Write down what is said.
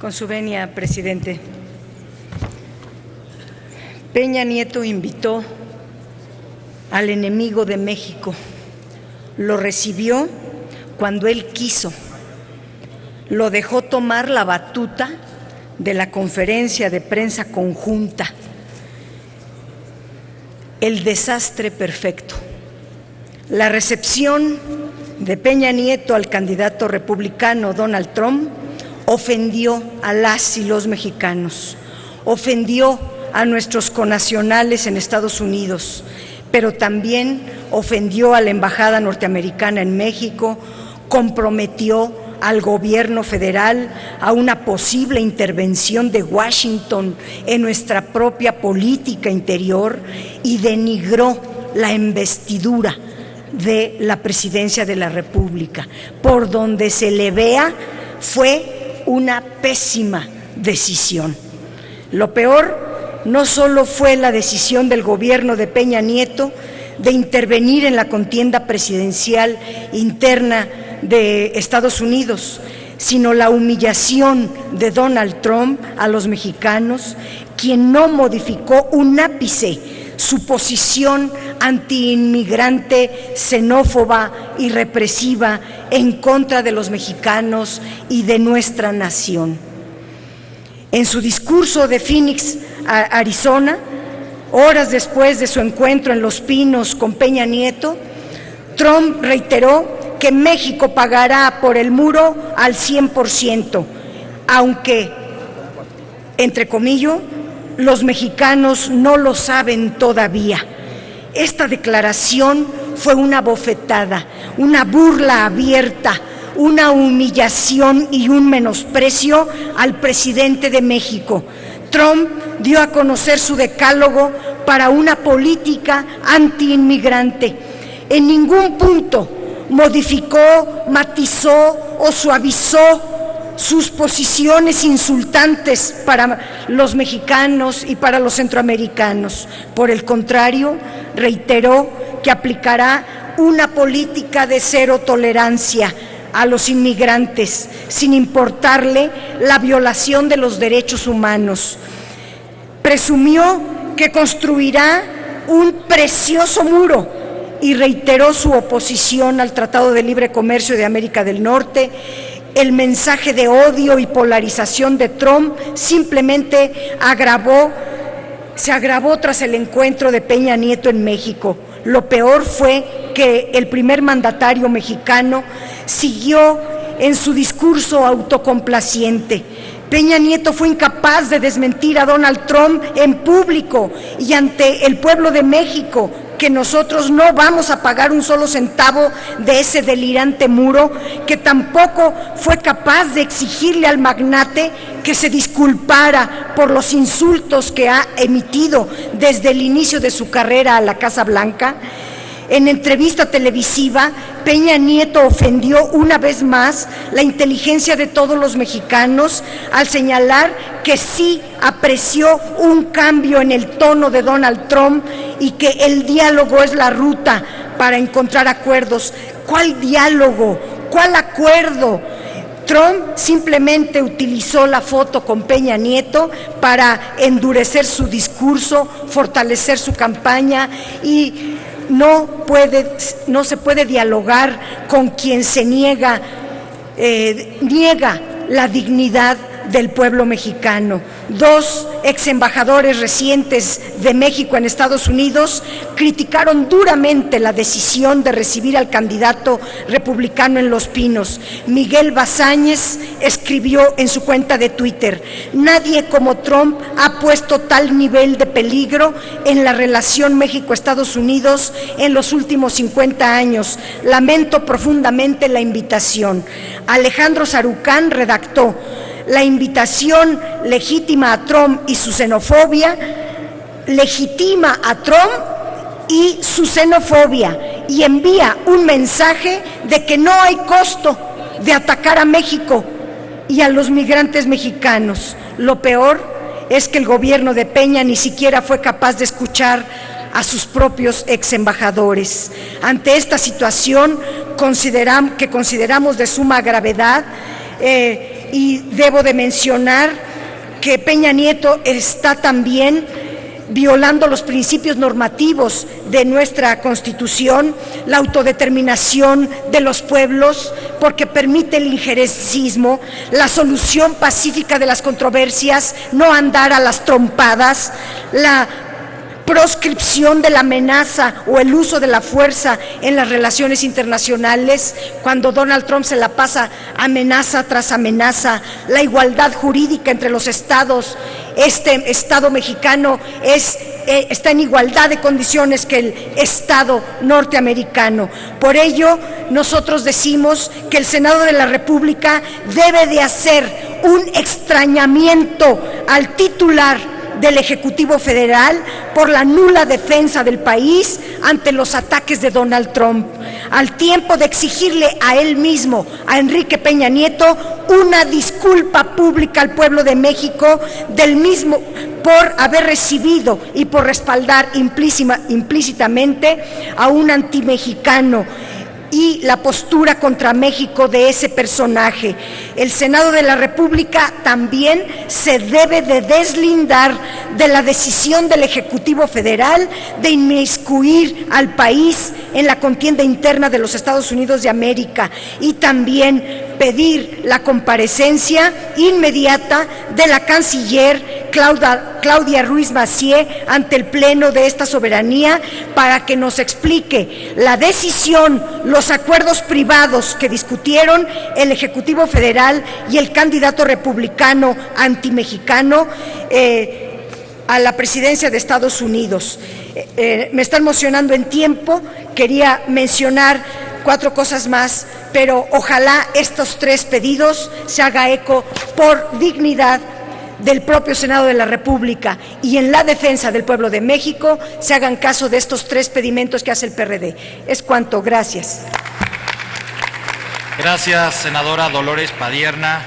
Con su venia, presidente. Peña Nieto invitó al enemigo de México. Lo recibió cuando él quiso. Lo dejó tomar la batuta de la conferencia de prensa conjunta. El desastre perfecto. La recepción de Peña Nieto al candidato republicano Donald Trump ofendió a las y los mexicanos, ofendió a nuestros connacionales en Estados Unidos, pero también ofendió a la Embajada norteamericana en México, comprometió al gobierno federal a una posible intervención de Washington en nuestra propia política interior y denigró la investidura de la presidencia de la República. Por donde se le vea, fue una pésima decisión. Lo peor no solo fue la decisión del gobierno de Peña Nieto de intervenir en la contienda presidencial interna de Estados Unidos, sino la humillación de Donald Trump a los mexicanos, quien no modificó un ápice su posición antiinmigrante, xenófoba y represiva en contra de los mexicanos y de nuestra nación. En su discurso de Phoenix, Arizona, horas después de su encuentro en Los Pinos con Peña Nieto, Trump reiteró que México pagará por el muro al 100%, aunque, entre comillas, los mexicanos no lo saben todavía. Esta declaración fue una bofetada, una burla abierta, una humillación y un menosprecio al presidente de México. Trump dio a conocer su decálogo para una política antiinmigrante. En ningún punto modificó, matizó o suavizó sus posiciones insultantes para los mexicanos y para los centroamericanos. Por el contrario, reiteró que aplicará una política de cero tolerancia a los inmigrantes, sin importarle la violación de los derechos humanos. Presumió que construirá un precioso muro y reiteró su oposición al Tratado de Libre Comercio de América del Norte. El mensaje de odio y polarización de Trump simplemente se agravó tras el encuentro de Peña Nieto en México. Lo peor fue que el primer mandatario mexicano siguió en su discurso autocomplaciente. Peña Nieto fue incapaz de desmentir a Donald Trump en público y ante el pueblo de México, que nosotros no vamos a pagar un solo centavo de ese delirante muro, que tampoco fue capaz de exigirle al magnate que se disculpara por los insultos que ha emitido desde el inicio de su carrera a la Casa Blanca. En entrevista televisiva, Peña Nieto ofendió una vez más la inteligencia de todos los mexicanos al señalar que sí apreció un cambio en el tono de Donald Trump y que el diálogo es la ruta para encontrar acuerdos. ¿Cuál diálogo? ¿Cuál acuerdo? Trump simplemente utilizó la foto con Peña Nieto para endurecer su discurso, fortalecer su campaña y no se puede dialogar con quien se niega la dignidad del pueblo mexicano. Dos ex embajadores recientes de México en Estados Unidos criticaron duramente la decisión de recibir al candidato republicano en Los Pinos. Miguel Bazáñez escribió en su cuenta de Twitter: nadie como Trump ha puesto tal nivel de peligro en la relación México-Estados Unidos en los últimos 50 años. Lamento profundamente la invitación. Alejandro Sarucán redactó: la invitación legítima a Trump y su xenofobia, legitima a Trump y su xenofobia y envía un mensaje de que no hay costo de atacar a México y a los migrantes mexicanos. Lo peor es que el gobierno de Peña ni siquiera fue capaz de escuchar a sus propios ex embajadores. Ante esta situación que consideramos de suma gravedad, y debo de mencionar que Peña Nieto está también violando los principios normativos de nuestra Constitución, la autodeterminación de los pueblos, porque permite el injerencismo, la solución pacífica de las controversias, no andar a las trompadas, la proscripción de la amenaza o el uso de la fuerza en las relaciones internacionales, cuando Donald Trump se la pasa amenaza tras amenaza, la igualdad jurídica entre los estados. Este Estado mexicano está en igualdad de condiciones que el Estado norteamericano. Por ello, nosotros decimos que el Senado de la República debe de hacer un extrañamiento al titular del Ejecutivo Federal por la nula defensa del país ante los ataques de Donald Trump, al tiempo de exigirle a él mismo, a Enrique Peña Nieto, una disculpa pública al pueblo de México del mismo por haber recibido y por respaldar implícitamente a un antimexicano y la postura contra México de ese personaje. El Senado de la República también se debe de deslindar de la decisión del Ejecutivo Federal de inmiscuir al país en la contienda interna de los Estados Unidos de América y también pedir la comparecencia inmediata de la canciller Claudia Ruiz Massieu ante el Pleno de esta soberanía para que nos explique la decisión, los acuerdos privados que discutieron el Ejecutivo Federal y el candidato republicano antimexicano a la presidencia de Estados Unidos. Me están mocionando en tiempo, quería mencionar 4 cosas más, pero ojalá estos 3 pedidos se haga eco por dignidad del propio Senado de la República y en la defensa del pueblo de México se hagan caso de estos 3 pedimentos que hace el PRD. Es cuanto. Gracias. Gracias, senadora Dolores Padierna.